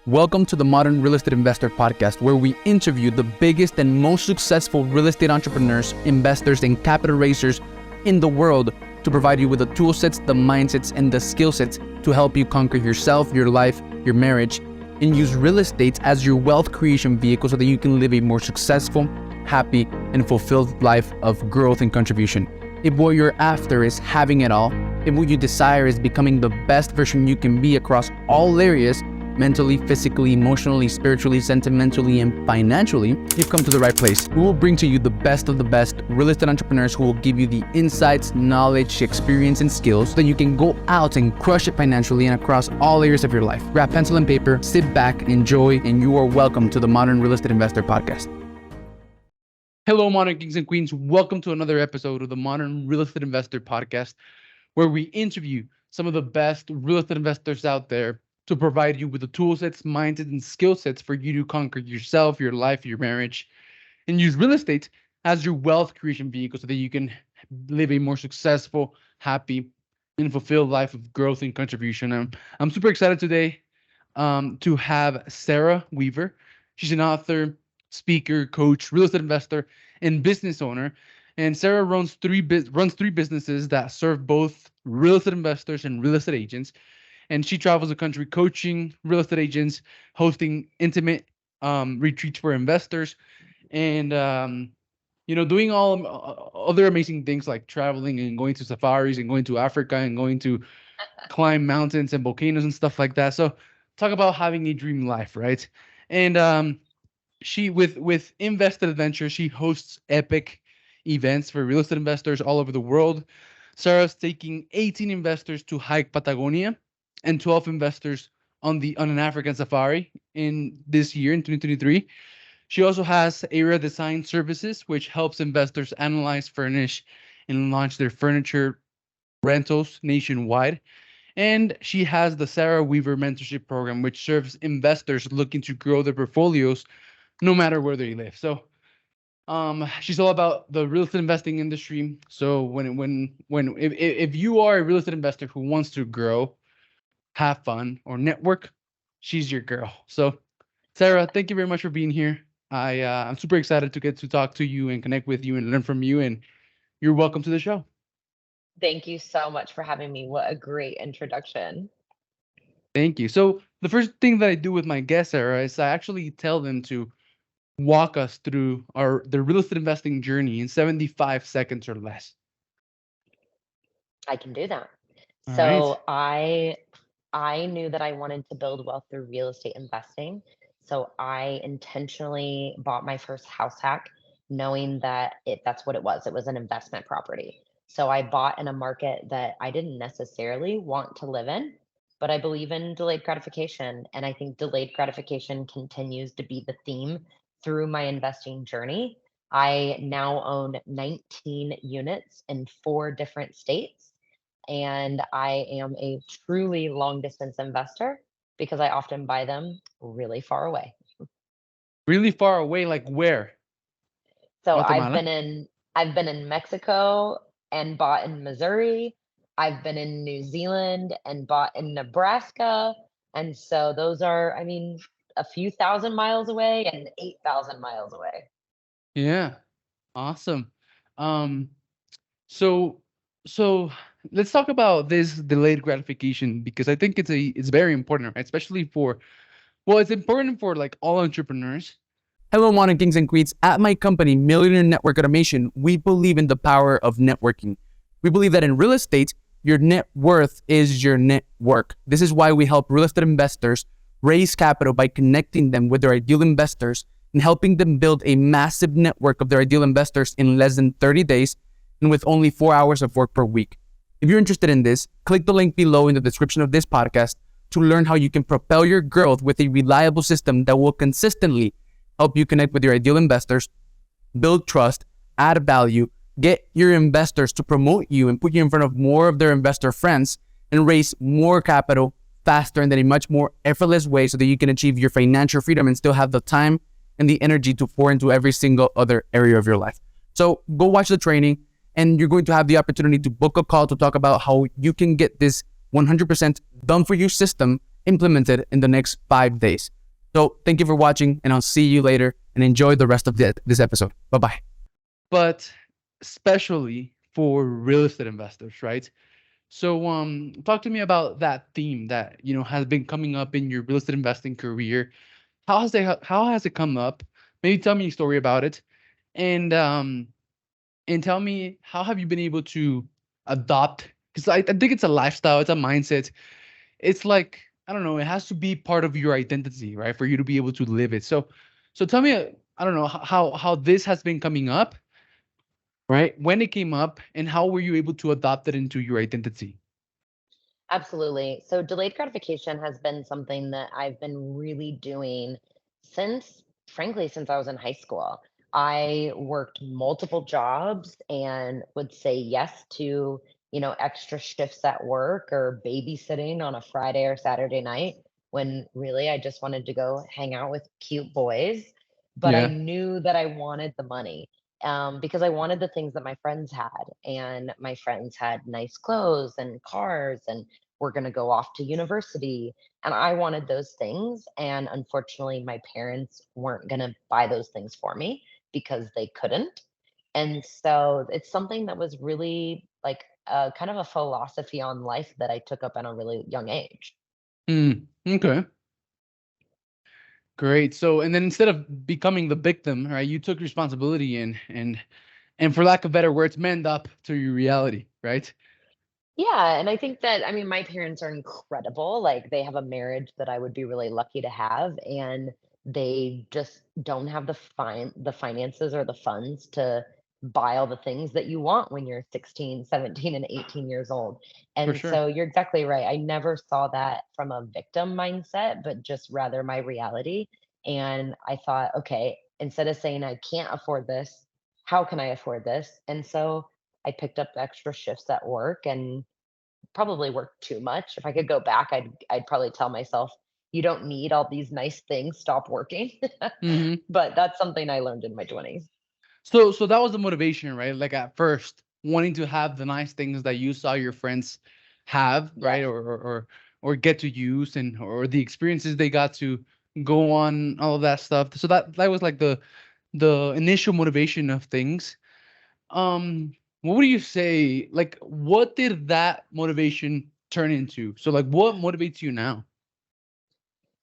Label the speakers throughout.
Speaker 1: Welcome to the Modern Real Estate Investor Podcast, where we interview the biggest and most successful real estate entrepreneurs, investors, and capital raisers in the world to provide you with the tool sets, the mindsets, and the skill sets to help you conquer yourself, your life, your marriage, and use real estate as your wealth creation vehicle so that you can live a more successful, happy, and fulfilled life of growth and contribution. If what you're after is having it all, if what you desire is becoming the best version you can be across all areas, mentally, physically, emotionally, spiritually, sentimentally, and financially, you've come to the right place. We will bring to you the best of the best real estate entrepreneurs who will give you the insights, knowledge, experience, and skills so that you can go out and crush it financially and across all areas of your life. Grab pencil and paper, sit back, enjoy, and you are welcome to the Modern Real Estate Investor Podcast. Hello, Modern Kings and Queens. Welcome to another episode of the Modern Real Estate Investor Podcast, where we interview some of the best real estate investors out there to provide you with the tool sets, mindsets, and skill sets for you to conquer yourself, your life, your marriage, and use real estate as your wealth creation vehicle so that you can live a more successful, happy, and fulfilled life of growth and contribution. I'm super excited today to have Sarah Weaver. She's an author, speaker, coach, real estate investor, and business owner. And Sarah runs three businesses that serve both real estate investors and real estate agents. And she travels the country coaching real estate agents, hosting intimate retreats for investors, and doing all other amazing things like traveling and going to safaris and going to Africa and going to climb mountains and volcanoes and stuff like that. So talk about having a dream life, right? And she with Invested Adventure, she hosts epic events for real estate investors all over the world. Sarah's taking 18 investors to hike Patagonia and 12 investors on an African safari in this year, in 2023. She also has Area Design Services, which helps investors analyze, furnish, and launch their furniture rentals nationwide. And she has the Sarah Weaver Mentorship Program, which serves investors looking to grow their portfolios no matter where they live. So she's all about the real estate investing industry. So if you are a real estate investor who wants to grow, have fun, or network, she's your girl. So Sarah, thank you very much for being here. I'm super excited to get to talk to you and connect with you and learn from you, and you're welcome to the show.
Speaker 2: Thank you so much for having me. What a great introduction.
Speaker 1: Thank you. So the first thing that I do with my guests, Sarah, is I actually tell them to walk us through their real estate investing journey in 75 seconds or less.
Speaker 2: I can do that.
Speaker 1: All
Speaker 2: So
Speaker 1: right.
Speaker 2: I knew that I wanted to build wealth through real estate investing. So I intentionally bought my first house hack, knowing that that's what it was. It was an investment property. So I bought in a market that I didn't necessarily want to live in, but I believe in delayed gratification. And I think delayed gratification continues to be the theme through my investing journey. I now own 19 units in 4 different states. And I am a truly long distance investor because I often buy them really far away.
Speaker 1: Really far away, like where?
Speaker 2: So
Speaker 1: Guatemala?
Speaker 2: I've been in Mexico and bought in Missouri. I've been in New Zealand and bought in Nebraska. And so those are, a few thousand miles away and 8,000 miles away.
Speaker 1: Yeah. Awesome. So let's talk about this delayed gratification, because I think it's very important, right? Especially it's important for like all entrepreneurs. Hello, Modern Kings and Queens. At my company, Millionaire Network Automation, we believe in the power of networking. We believe that in real estate, your net worth is your network. This is why we help real estate investors raise capital by connecting them with their ideal investors and helping them build a massive network of their ideal investors in less than 30 days and with only 4 hours of work per week. If you're interested in this, click the link below in the description of this podcast to learn how you can propel your growth with a reliable system that will consistently help you connect with your ideal investors, build trust, add value, get your investors to promote you and put you in front of more of their investor friends, and raise more capital faster and in a much more effortless way so that you can achieve your financial freedom and still have the time and the energy to pour into every single other area of your life. So go watch the training, and you're going to have the opportunity to book a call to talk about how you can get this 100% done for you system implemented in the next 5 days. So thank you for watching, and I'll see you later, and enjoy the rest of this episode. Bye-bye. But especially for real estate investors, right? So talk to me about that theme that, has been coming up in your real estate investing career. How has it come up? Maybe tell me a story about it. And tell me, how have you been able to adopt, because I think it's a lifestyle, it's a mindset. It's like, I don't know, it has to be part of your identity, right? For you to be able to live it. So tell me, I don't know, how this has been coming up, right? When it came up, and how were you able to adopt it into your identity?
Speaker 2: Absolutely. So delayed gratification has been something that I've been really doing since, frankly, since I was in high school. I worked multiple jobs and would say yes to, extra shifts at work or babysitting on a Friday or Saturday night when really I just wanted to go hang out with cute boys. But I
Speaker 1: Yeah,
Speaker 2: knew that I wanted the money because I wanted the things that my friends had. And my friends had nice clothes and cars and were going to go off to university. And I wanted those things. And unfortunately, my parents weren't going to buy those things for me because they couldn't. And so it's something that was really like a kind of a philosophy on life that I took up at a really young age.
Speaker 1: okay, great. So, and then instead of becoming the victim, right, you took responsibility, and for lack of better words, manned up to your reality, right?
Speaker 2: Yeah, and I think that I mean, my parents are incredible, like, they have a marriage that I would be really lucky to have, and they just don't have the finances or the funds to buy all the things that you want when you're 16, 17, and 18 years old,
Speaker 1: For
Speaker 2: and
Speaker 1: sure.
Speaker 2: so you're exactly right, I never saw that from a victim mindset, but just rather my reality, and I thought, "Okay, instead of saying I can't afford this, how can I afford this?" And so I picked up extra shifts at work and probably worked too much. If I could go back, I'd probably tell myself, "You don't need all these nice things, stop working."
Speaker 1: hmm
Speaker 2: But that's something I learned in my 20s.
Speaker 1: So that was the motivation, right? Like at first, wanting to have the nice things that you saw your friends have, right?
Speaker 2: Yes.
Speaker 1: Or get to use, and or the experiences they got to go on, all of that stuff. So that was like the initial motivation of things. What would you say? Like, what did that motivation turn into? So, like, what motivates you now?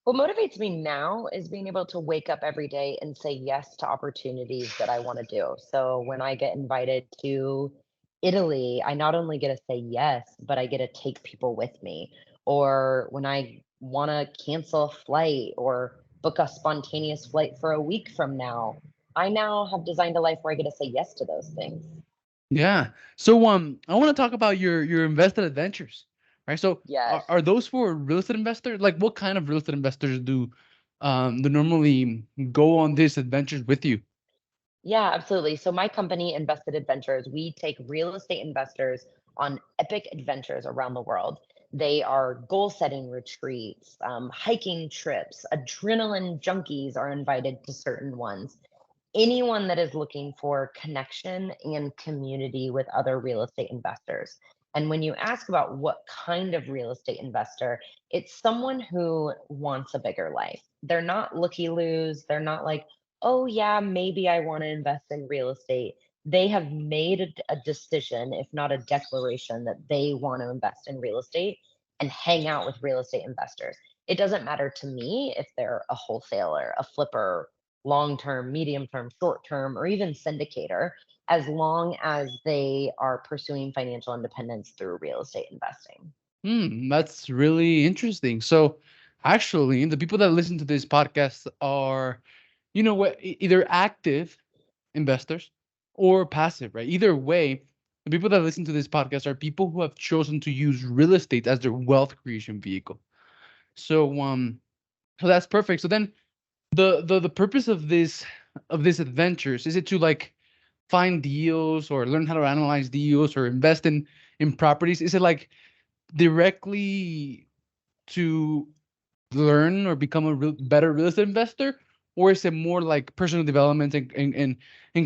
Speaker 2: What motivates me now is being able to wake up every day and say yes to opportunities that I wanna do. So when I get invited to Italy, I not only get to say yes, but I get to take people with me. Or when I wanna cancel a flight or book a spontaneous flight for a week from now, I now have designed a life where I get to say yes to those things.
Speaker 1: Yeah. So I want to talk about your invested adventures, right? So
Speaker 2: Yes.
Speaker 1: are those for real estate investors? Like, what kind of real estate investors do normally go on these adventures with you?
Speaker 2: Yeah, absolutely. So my company, Invested Adventures, we take real estate investors on epic adventures around the world. They are goal setting retreats, hiking trips, adrenaline junkies are invited to certain ones. Anyone that is looking for connection and community with other real estate investors. And when you ask about what kind of real estate investor, it's someone who wants a bigger life. They're not looky loos. They're not like, oh, yeah, maybe I want to invest in real estate. They have made a decision, if not a declaration, that they want to invest in real estate and hang out with real estate investors. It doesn't matter to me if they're a wholesaler, a flipper, long term, medium term, short term, or even syndicator, as long as they are pursuing financial independence through real estate investing.
Speaker 1: That's really interesting. So actually, the people that listen to this podcast are, what, either active investors or passive, right? Either way, the people that listen to this podcast are people who have chosen to use real estate as their wealth creation vehicle. So that's perfect. So then the purpose of this adventures, is it to like find deals or learn how to analyze deals or invest in properties? Is it like directly to learn or become a better real estate investor, or is it more like personal development and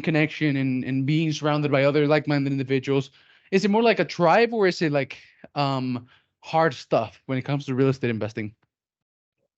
Speaker 1: connection and being surrounded by other like-minded individuals? Is it more like a tribe, or is it like um hard stuff when it comes to real estate investing?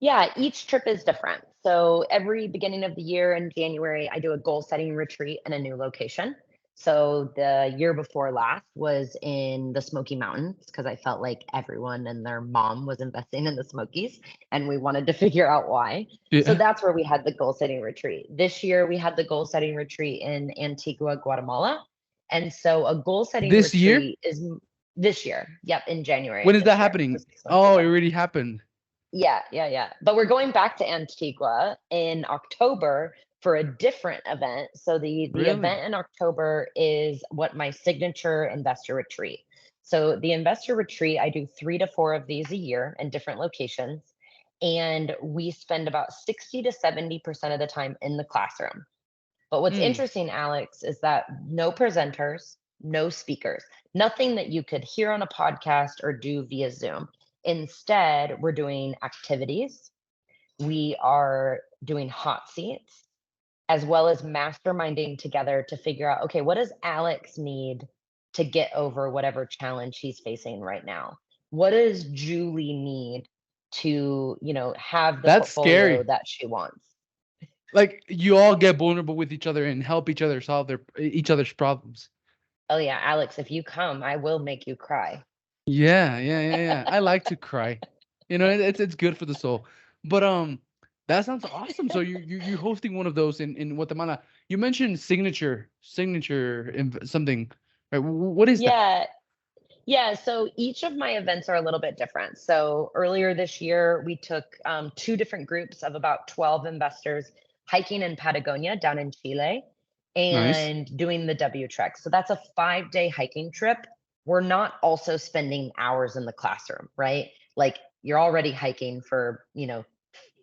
Speaker 2: Yeah, each trip is different. So every beginning of the year in January, I do a goal setting retreat in a new location. So the year before last was in the Smoky Mountains because I felt like everyone and their mom was investing in the Smokies and we wanted to figure out why. So
Speaker 1: Yeah.
Speaker 2: that's where we had the goal setting retreat. This year we had the goal setting retreat in Antigua, Guatemala. And so a goal setting
Speaker 1: This year?
Speaker 2: retreat is this year. Yep, in January
Speaker 1: When
Speaker 2: of
Speaker 1: is that
Speaker 2: this year for
Speaker 1: happening?
Speaker 2: 6 months
Speaker 1: Oh, it
Speaker 2: ago.
Speaker 1: already happened.
Speaker 2: Yeah, yeah, yeah. But we're going back to Antigua in October for a different event. So the
Speaker 1: Really?
Speaker 2: event in October is what my signature investor retreat. So the investor retreat, I do 3 to 4 of these a year in different locations, and we spend about 60 to 70% of the time in the classroom. But what's
Speaker 1: Hmm.
Speaker 2: interesting, Alex, is that no presenters, no speakers, nothing that you could hear on a podcast or do via Zoom. Instead, we're doing activities, we are doing hot seats, as well as masterminding together to figure out, okay, what does Alex need to get over whatever challenge he's facing right now? What does Julie need to, have the
Speaker 1: That's
Speaker 2: portfolio
Speaker 1: scary.
Speaker 2: that she wants?
Speaker 1: Like you all get vulnerable with each other and help each other solve each other's problems.
Speaker 2: Oh yeah, Alex, if you come, I will make you cry.
Speaker 1: Yeah, yeah, yeah, yeah. I like to cry. It's good for the soul. But that sounds awesome. So you're hosting one of those in Guatemala. You mentioned something. Right? What is that?
Speaker 2: Yeah, yeah. So each of my events are a little bit different. So earlier this year, we took two different groups of about 12 investors hiking in Patagonia down in Chile
Speaker 1: Nice.
Speaker 2: and doing the W Trek. So that's a 5-day hiking trip. We're not also spending hours in the classroom, right? Like you're already hiking for,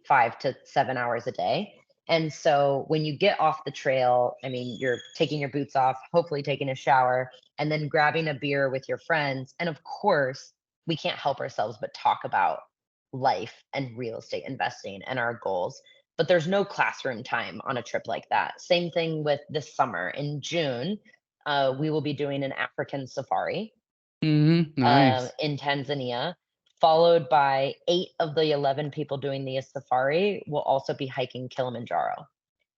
Speaker 2: 5 to 7 hours a day. And so when you get off the trail, I mean, you're taking your boots off, hopefully taking a shower, and then grabbing a beer with your friends. And of course, we can't help ourselves but talk about life and real estate investing and our goals. But there's no classroom time on a trip like that. Same thing with this summer in June. We will be doing an African safari
Speaker 1: Nice.
Speaker 2: in Tanzania, followed by 8 of the 11 people doing the safari will also be hiking Kilimanjaro.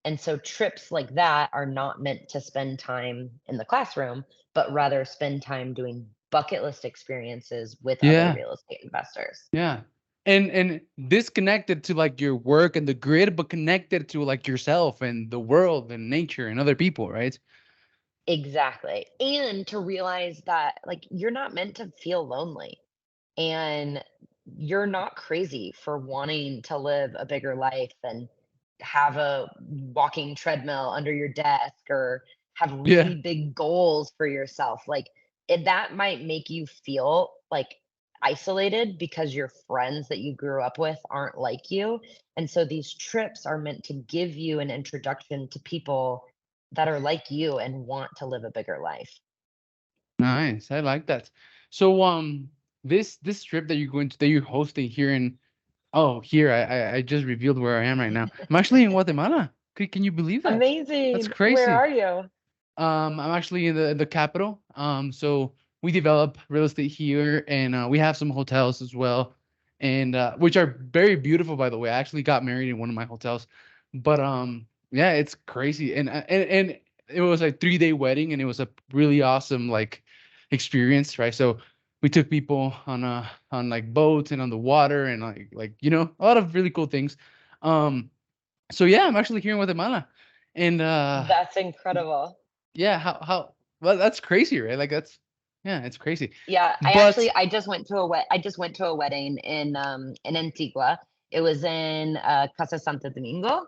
Speaker 2: And so trips like that are not meant to spend time in the classroom, but rather spend time doing bucket list experiences with other
Speaker 1: Yeah,
Speaker 2: real estate investors.
Speaker 1: yeah. And disconnected to like your work and the grid, but connected to like yourself and the world and nature and other people, right?
Speaker 2: Exactly. And to realize that like you're not meant to feel lonely and you're not crazy for wanting to live a bigger life and have a walking treadmill under your desk or have
Speaker 1: Yeah.
Speaker 2: really big goals for yourself. Like that might make you feel like isolated because your friends that you grew up with aren't like you. And so these trips are meant to give you an introduction to people that are like you and want to live a bigger life.
Speaker 1: Nice. I like that. So this trip that you're hosting here in here I just revealed where I am right now. I'm actually in Guatemala. Can you believe that? That's
Speaker 2: Amazing. Where
Speaker 1: crazy.
Speaker 2: are you?
Speaker 1: I'm actually in the capital. So we develop real estate here, and we have some hotels as well, and which are very beautiful, by the way. I actually got married in one of my hotels, but yeah, it's crazy, and it was a 3-day wedding, and it was a really awesome like experience, right? So we took people on like boats and on the water, and like a lot of really cool things. Um, so yeah, I'm actually here in Guatemala, and
Speaker 2: That's incredible.
Speaker 1: yeah, how well, that's crazy, right? Like yeah, it's crazy.
Speaker 2: Yeah,
Speaker 1: But
Speaker 2: I just went to a wedding in Antigua. It was in Casa Santo Domingo,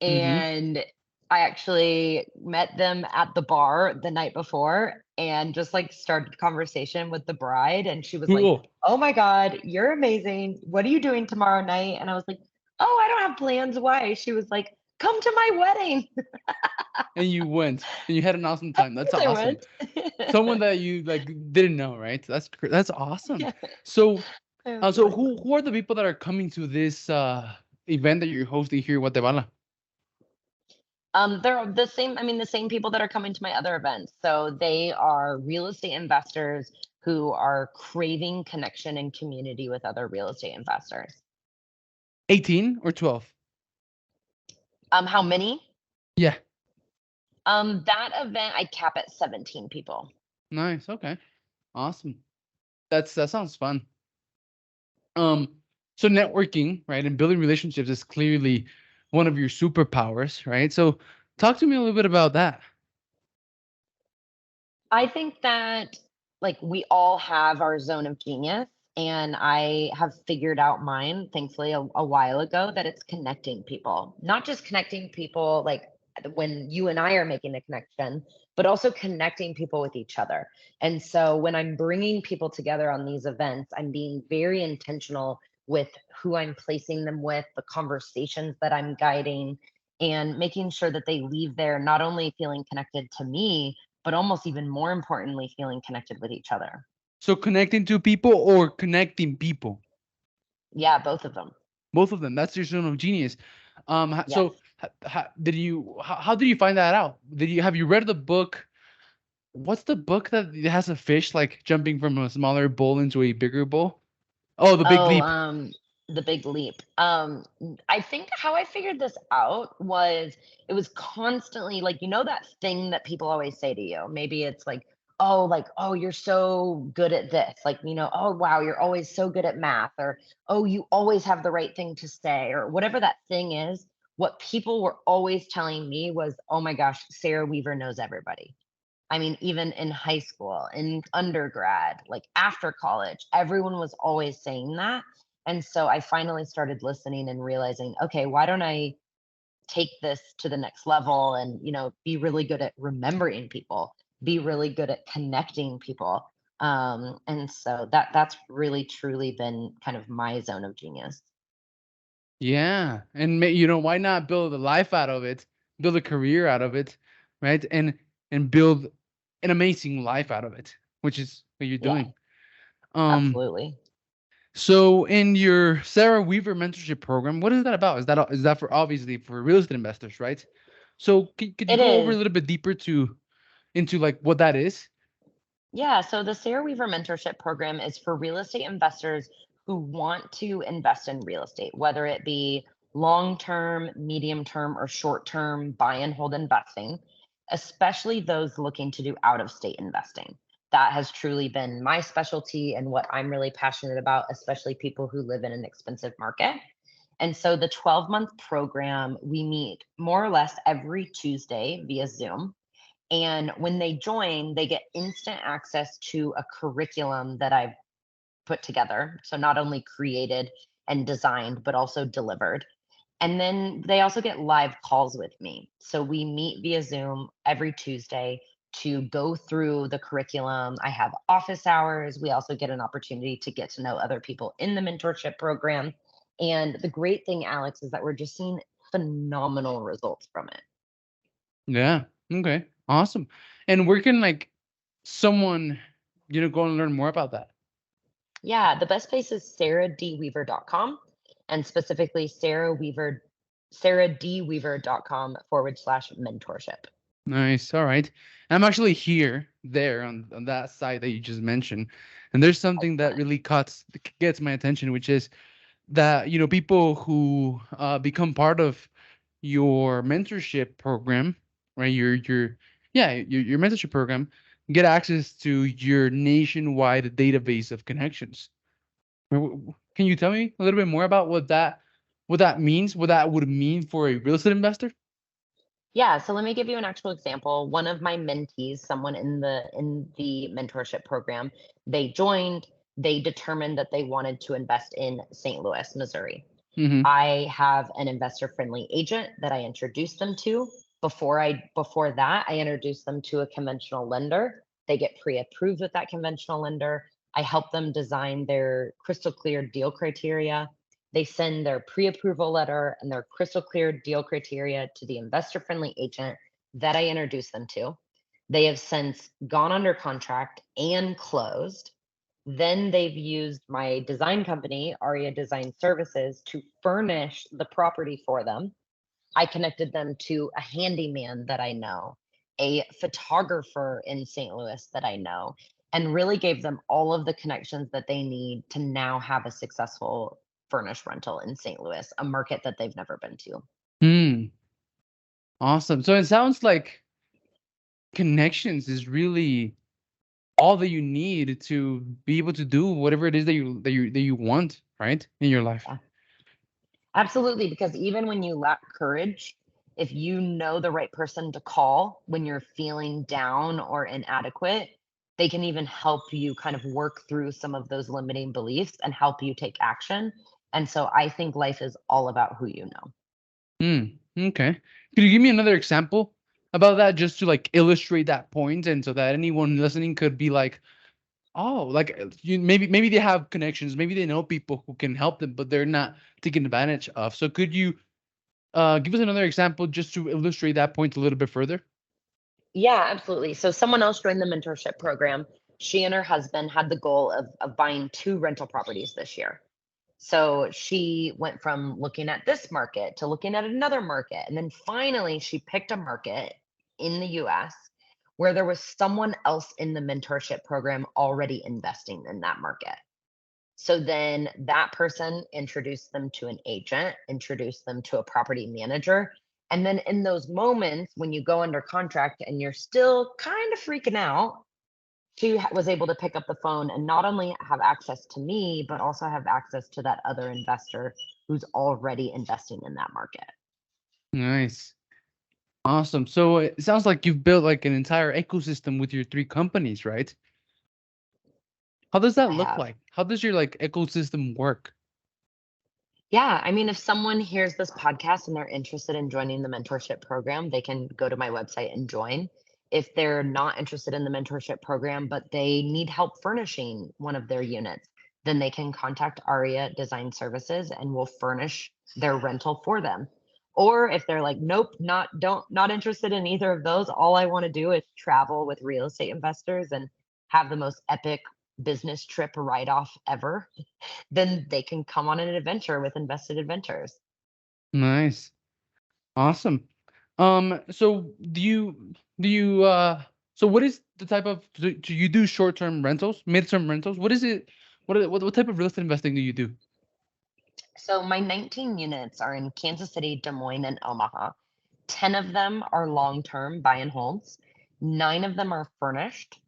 Speaker 1: mhm.
Speaker 2: and I actually met them at the bar the night before and just like started conversation with the bride and she was like,
Speaker 1: Cool.
Speaker 2: "Oh my god, you're amazing. What are you doing tomorrow night?" And I was like, "Oh, I don't have plans. Why?" She was like, "Come to my wedding."
Speaker 1: And you went, and you had an awesome
Speaker 2: Of
Speaker 1: time. That's
Speaker 2: course I
Speaker 1: awesome.
Speaker 2: went.
Speaker 1: Someone that you like didn't know, right? That's awesome.
Speaker 2: Yeah,
Speaker 1: So,
Speaker 2: it was
Speaker 1: so
Speaker 2: really
Speaker 1: who
Speaker 2: fun.
Speaker 1: are the people that are coming to this event that you're hosting here in Guatemala?
Speaker 2: They're the same. I mean, the same people that are coming to my other events. So they are real estate investors who are craving connection and community with other real estate investors.
Speaker 1: 18 or 12?
Speaker 2: How many?
Speaker 1: Yeah.
Speaker 2: That event I cap at 17 people.
Speaker 1: Nice. Okay. Awesome. That sounds fun. Um, so networking, right, and building relationships is clearly one of your superpowers, right? So talk to me a little bit about that.
Speaker 2: I think that like we all have our zone of genius, and I have figured out mine, thankfully, a while ago, that it's connecting people. Not just connecting people like when you and I are making a connection, but also connecting people with each other. And so when I'm bringing people together on these events, I'm being very intentional with who I'm placing them with, the conversations that I'm guiding, and making sure that they leave there not only feeling connected to me, but almost even more importantly, feeling connected with each other.
Speaker 1: So connecting to people or connecting people?
Speaker 2: Yeah, both of them.
Speaker 1: Both of them. That's your zone of genius.
Speaker 2: Yes.
Speaker 1: So did you how did you find that out? Have you read the book? What's the book that has a fish like jumping from a smaller bowl into a bigger bowl? Oh, The Big
Speaker 2: Oh,
Speaker 1: Leap.
Speaker 2: the big leap. I think how I figured this out was it was constantly like, that thing that people always say to you. Maybe it's like, oh, you're so good at this. Like, oh, wow, you're always so good at math, or, oh, you always have the right thing to say, or whatever that thing is. What people were always telling me was, oh my gosh, Sarah Weaver knows everybody. I mean, even in high school, in undergrad, like after college, everyone was always saying that. And so I finally started listening and realizing, okay, why don't I take this to the next level and, be really good at remembering people, be really good at connecting people. And so that's really truly been kind of my zone of genius.
Speaker 1: Yeah, and why not build a life out of it, build a career out of it, right? And build an amazing life out of it, which is what you're
Speaker 2: Yeah,
Speaker 1: doing. Um,
Speaker 2: absolutely.
Speaker 1: so in your Sarah Weaver mentorship program, what is that about? Is that for obviously for real estate investors, right? So could you
Speaker 2: It
Speaker 1: go over a
Speaker 2: is.
Speaker 1: little bit deeper to into like what that is?
Speaker 2: Yeah, so the Sarah Weaver Mentorship Program is for real estate investors who want to invest in real estate, whether it be long term, medium term, or short term buy and hold investing, especially those looking to do out of state investing. That has truly been my specialty and what I'm really passionate about, especially people who live in an expensive market. And so the 12-month program, we meet more or less every Tuesday via Zoom. And when they join, they get instant access to a curriculum that I've put together. So not only created and designed, but also delivered. And then they also get live calls with me. So we meet via Zoom every Tuesday to go through the curriculum. I have office hours. We also get an opportunity to get to know other people in the mentorship program. And the great thing, Alex, is that we're just seeing phenomenal results from it.
Speaker 1: Yeah. Okay. Awesome. And where can like someone, go and learn more about that?
Speaker 2: Yeah, the best place is sarahdweaver.com, and specifically sarahdweaver.com/mentorship.
Speaker 1: Nice. All right. I'm actually there on that site that you just mentioned. And there's something that
Speaker 2: Excellent.
Speaker 1: really gets my attention, which is that, people who become part of your mentorship program, right? Your mentorship program get access to your nationwide database of connections. Can you tell me a little bit more about what that means, what that would mean for a real estate investor?
Speaker 2: Yeah, so let me give you an actual example. One of my mentees, someone in the mentorship program, they joined, they determined that they wanted to invest in St. Louis, Missouri.
Speaker 1: Mm-hmm.
Speaker 2: I have an investor friendly agent that I introduced them to. Before that, I introduced them to a conventional lender. They get pre-approved with that conventional lender. I help them design their crystal clear deal criteria. They send their pre-approval letter and their crystal clear deal criteria to the investor friendly agent that I introduced them to. They have since gone under contract and closed. Then they've used my design company, Aria Design Services, to furnish the property for them. I connected them to a handyman that I know, a photographer in St. Louis that I know, and really gave them all of the connections that they need to now have a successful furnished rental in St. Louis, a market that they've never been to.
Speaker 1: Awesome. So it sounds like connections is really all that you need to be able to do whatever it is that you want, right, in your life.
Speaker 2: Yeah. Absolutely, because even when you lack courage, if you know the right person to call when you're feeling down or inadequate, they can even help you kind of work through some of those limiting beliefs and help you take action. And so I think life is all about who you know.
Speaker 1: Okay. Could you give me another example about that, just to like illustrate that point, and so that anyone listening could be like, oh, like maybe they have connections, maybe they know people who can help them, but they're not taken advantage of. So could you give us another example just to illustrate that point a little bit further?
Speaker 2: Yeah, absolutely. So someone else joined the mentorship program. She and her husband had the goal of buying 2 rental properties this year. So she went from looking at this market to looking at another market. And then finally, she picked a market in the US where there was someone else in the mentorship program already investing in that market. So then that person introduced them to an agent, introduced them to a property manager. And then in those moments when you go under contract and you're still kind of freaking out, she was able to pick up the phone and not only have access to me, but also have access to that other investor who's already investing in that market.
Speaker 1: Nice. Awesome. So it sounds like you've built like an entire ecosystem with your 3 companies, right? How does that
Speaker 2: I
Speaker 1: look
Speaker 2: have.
Speaker 1: like? How does your like ecosystem work?
Speaker 2: Yeah, I mean, if someone hears this podcast and they're interested in joining the mentorship program, they can go to my website and join. If they're not interested in the mentorship program, but they need help furnishing one of their units, then they can contact Aria Design Services and we'll furnish their rental for them. Or if they're like, nope, not interested in either of those, all I want to do is travel with real estate investors and have the most epic business trip write-off ever, then they can come on an adventure with Invested Adventures.
Speaker 1: Nice. Awesome. So so what is the type of, do you do short-term rentals, mid-term rentals? What is it? What type of real estate investing do you do?
Speaker 2: So my 19 units are in Kansas City, Des Moines, and Omaha. 10 of them are long-term buy and holds. 9 of them are furnished.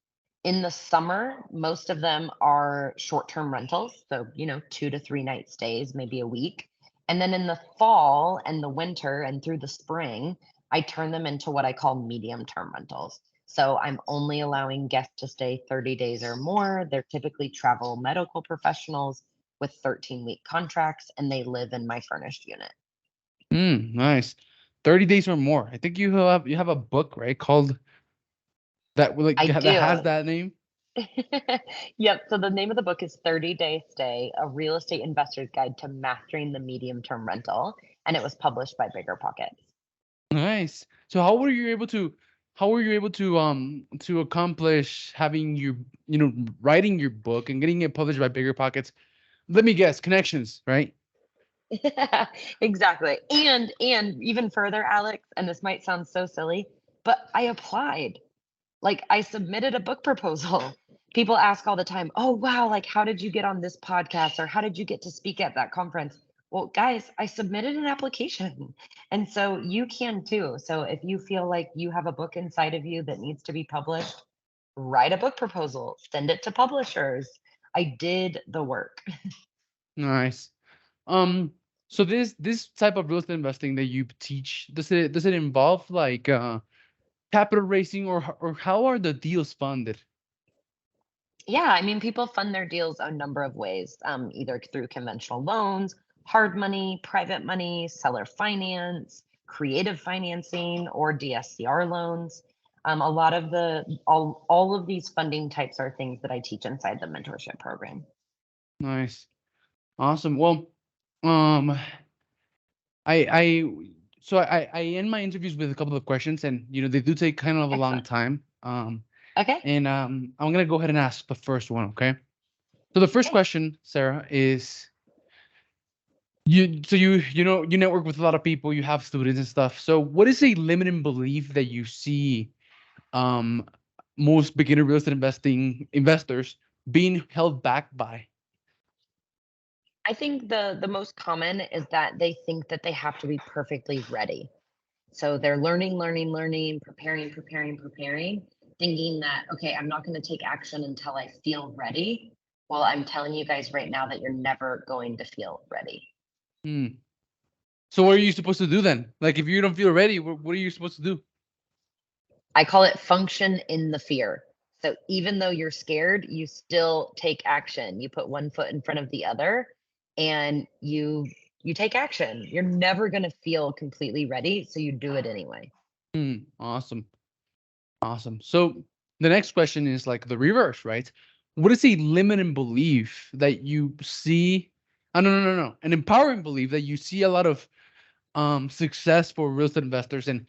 Speaker 2: In the summer, most of them are short-term rentals, so 2 to 3 night stays, maybe a week. And then in the fall and the winter and through the spring, I turn them into what I call medium-term rentals. So I'm only allowing guests to stay 30 days or more. They're typically travel medical professionals with 13-week contracts, and they live in my furnished unit.
Speaker 1: Nice. 30 days or more. I think you have a book, right, called that
Speaker 2: I
Speaker 1: that has
Speaker 2: do.
Speaker 1: that name.
Speaker 2: Yep. So the name of the book is 30-Day Stay, a real estate investor's guide to mastering the medium term rental. And it was published by Bigger Pockets.
Speaker 1: Nice. So how were you able to accomplish having writing your book and getting it published by Bigger Pockets? Let me guess, connections, right?
Speaker 2: Exactly. And even further, Alex, and this might sound so silly, but I applied. Like I submitted a book proposal. People ask all the time, "Oh, wow, like how did you get on this podcast or how did you get to speak at that conference?" Well, guys, I submitted an application. And so you can too. So if you feel like you have a book inside of you that needs to be published, write a book proposal, send it to publishers. I did the work.
Speaker 1: Nice. Um, so this type of real estate investing that you teach, does it involve like capital raising, or how are the deals funded?
Speaker 2: Yeah, I mean, people fund their deals a number of ways, either through conventional loans, hard money, private money, seller finance, creative financing, or DSCR loans. A lot of all of these funding types are things that I teach inside the mentorship program.
Speaker 1: Nice. Awesome. Well, um, I so I end my interviews with a couple of questions, and they do take kind of a long
Speaker 2: Excellent.
Speaker 1: time.
Speaker 2: Okay.
Speaker 1: And I'm gonna go ahead and ask the first one, okay? So the first
Speaker 2: Okay.
Speaker 1: question, Sarah, is you network with a lot of people, you have students and stuff. So what is a limiting belief that you see um most beginner real estate investing investors being held back by?
Speaker 2: I think the most common is that they think that they have to be perfectly ready. So they're learning, preparing, thinking that, okay, I'm not going to take action until I feel ready. Well, I'm telling you guys right now that you're never going to feel ready.
Speaker 1: Hmm. So what are you supposed to do then? Like, if you don't feel ready, what are you supposed to do?
Speaker 2: I call it function in the fear. So even though you're scared, you still take action. You put one foot in front of the other and you take action. You're never going to feel completely ready, so you do it anyway.
Speaker 1: Awesome. Awesome. So the next question is like the reverse, right? What is a limiting belief that you see? Oh, no. An empowering belief that you see a lot of successful real estate investors and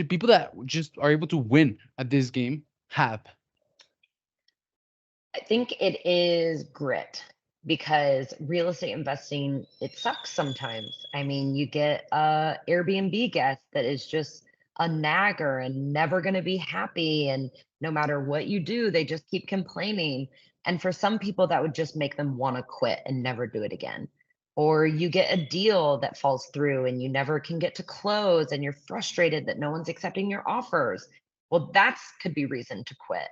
Speaker 1: people that just are able to win at this game have.
Speaker 2: I think it is grit because real estate investing, it sucks sometimes. I mean, you get a Airbnb guest that is just a nagger and never going to be happy. And no matter what you do, they just keep complaining. And for some people, that would just make them want to quit and never do it again. Or you get a deal that falls through and you never can get to close and you're frustrated that no one's accepting your offers. Well, that's could be reason to quit.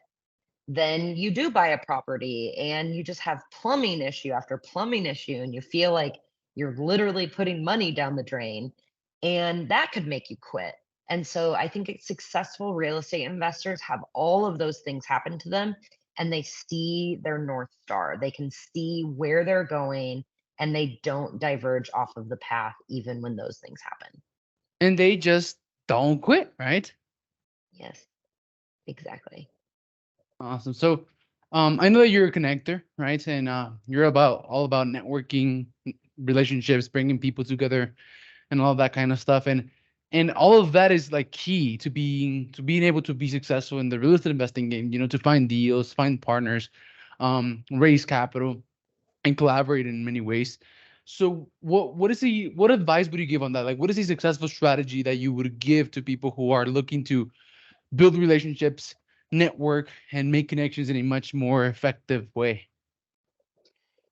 Speaker 2: Then you do buy a property and you just have plumbing issue after plumbing issue and you feel like you're literally putting money down the drain, and that could make you quit. And so I think successful real estate investors have all of those things happen to them and they see their north star. They can see where they're going and they don't diverge off of the path even when those things happen.
Speaker 1: And they just don't quit, right?
Speaker 2: Yes, exactly.
Speaker 1: Awesome. So, I know that you're a connector, right? And you're about all about networking, relationships, bringing people together, and all that kind of stuff. And all of that is like key to being able to be successful in the real estate investing game. You know, to find deals, find partners, raise capital, and collaborate in many ways. So, what advice would you give on that? Like, what is a successful strategy that you would give to people who are looking to build relationships, network, and make connections in a much more effective way?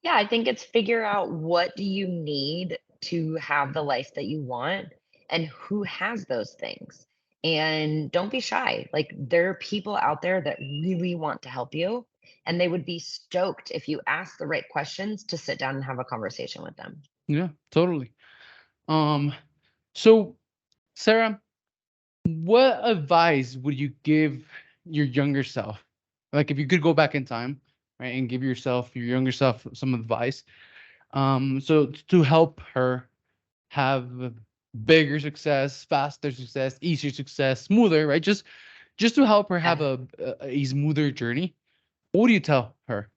Speaker 2: Yeah, I think it's figure out what do you need to have the life that you want and who has those things. And don't be shy. Like there are people out there that really want to help you and they would be stoked if you ask the right questions to sit down and have a conversation with them.
Speaker 1: Yeah, totally. Um, so Sarah, what advice would you give your younger self? Like if you could go back in time, right, and give your younger self some advice. So to help her have bigger success, faster success, easier success, smoother, right? Just to help her have
Speaker 2: Yeah.
Speaker 1: a smoother journey. What do you tell her?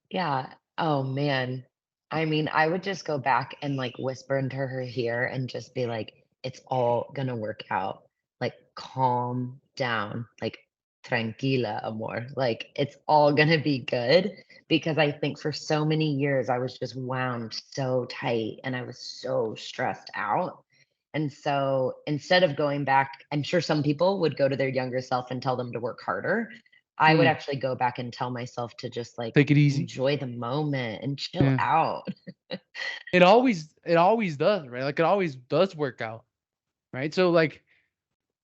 Speaker 2: Yeah. Oh man. I mean, I would just go back and like whisper into her ear and just be like, it's all gonna work out. Like, calm down. Like, tranquila, amor. Like, it's all gonna be good. Because I think for so many years I was just wound so tight and I was so stressed out. And so instead of going back, I'm sure some people would go to their younger self and tell them to work harder. I would
Speaker 1: Hmm,
Speaker 2: actually go back and tell myself to just, like,
Speaker 1: take it easy.
Speaker 2: enjoy the moment and chill
Speaker 1: Yeah.
Speaker 2: out.
Speaker 1: It always does, right? Like it always does work out, right? So like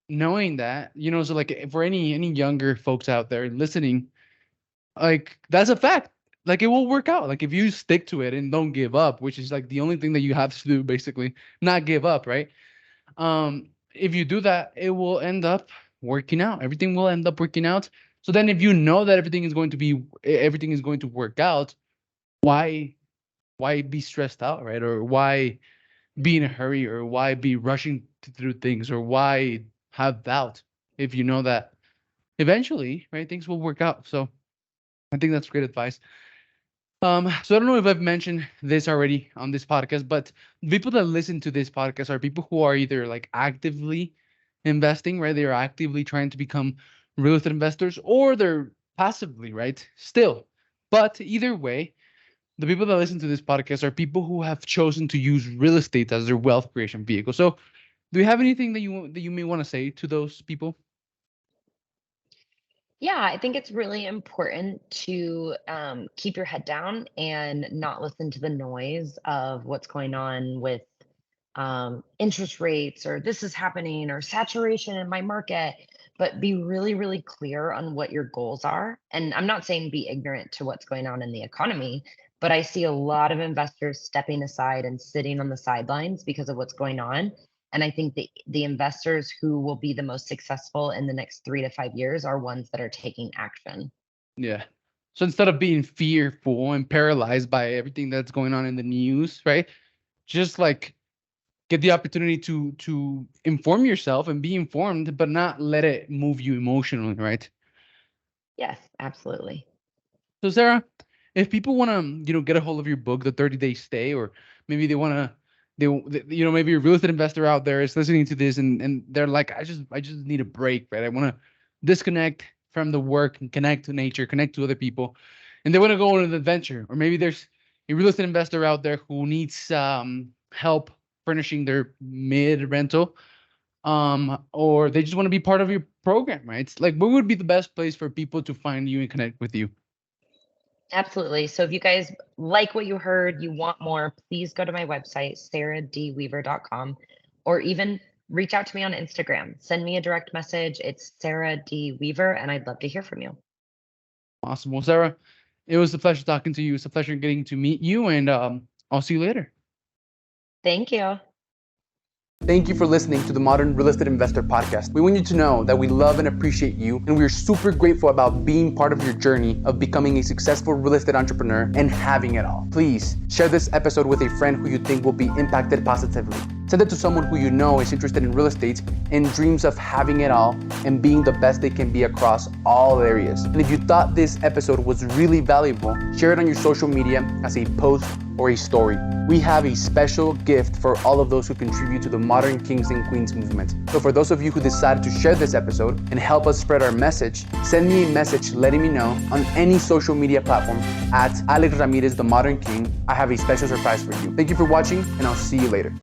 Speaker 1: knowing that, so like for any younger folks out there listening, like that's a fact. Like it will work out. Like if you stick to it and don't give up, which is like the only thing that you have to do, basically, not give up, right? If you do that, it will end up working out. Everything will end up working out. So then if you know that everything is going to work out, why why be stressed out, right? Or why be in a hurry, or why be rushing through things, or why have doubt if you know that eventually, right, things will work out. So I think that's great advice. So I don't know if I've mentioned this already on this podcast, but people that listen to this podcast are people who are either like actively investing, right? They are actively trying to become real estate investors, or they're passively, right? Still. But either way, the people that listen to this podcast are people who have chosen to use real estate as their wealth creation vehicle. So, do you have anything that you may want to say to those people?
Speaker 2: Yeah, I think it's really important to keep your head down and not listen to the noise of what's going on with interest rates or this is happening or saturation in my market, but be really, really clear on what your goals are. And I'm not saying be ignorant to what's going on in the economy, but I see a lot of investors stepping aside and sitting on the sidelines because of what's going on. And I think the investors who will be the most successful in the next 3 to 5 years are ones that are taking action.
Speaker 1: Yeah. So instead of being fearful and paralyzed by everything that's going on in the news, right? Just like get the opportunity to inform yourself and be informed, but not let it move you emotionally, right?
Speaker 2: Yes, absolutely.
Speaker 1: So Sarah, if people want to, get a hold of your book, The 30-Day Stay, or maybe they want to, maybe a real estate investor out there is listening to this and they're like, I just need a break, right? I want to disconnect from the work and connect to nature, connect to other people, and they want to go on an adventure. Or maybe there's a real estate investor out there who needs help furnishing their mid rental, or they just want to be part of your program, right? It's like, what would be the best place for people to find you and connect with you?
Speaker 2: Absolutely. So if you guys like what you heard, you want more, please go to my website, sarahdweaver.com, or even reach out to me on Instagram. Send me a direct message. It's Sarah D. Weaver, and I'd love to hear from you.
Speaker 1: Awesome. Well, Sarah, it was a pleasure talking to you. It's a pleasure getting to meet you, and I'll see you later.
Speaker 2: Thank you.
Speaker 1: Thank you for listening to the Modern Real Estate Investor Podcast. We want you to know that we love and appreciate you, and we are super grateful about being part of your journey of becoming a successful real estate entrepreneur and having it all. Please share this episode with a friend who you think will be impacted positively. Send it to someone who you know is interested in real estate and dreams of having it all and being the best they can be across all areas. And if you thought this episode was really valuable, share it on your social media as a post or a story. We have a special gift for all of those who contribute to the Modern Kings and Queens movement. So for those of you who decided to share this episode and help us spread our message, send me a message letting me know on any social media platform at Alex Ramirez, the Modern King. I have a special surprise for you. Thank you for watching, and I'll see you later.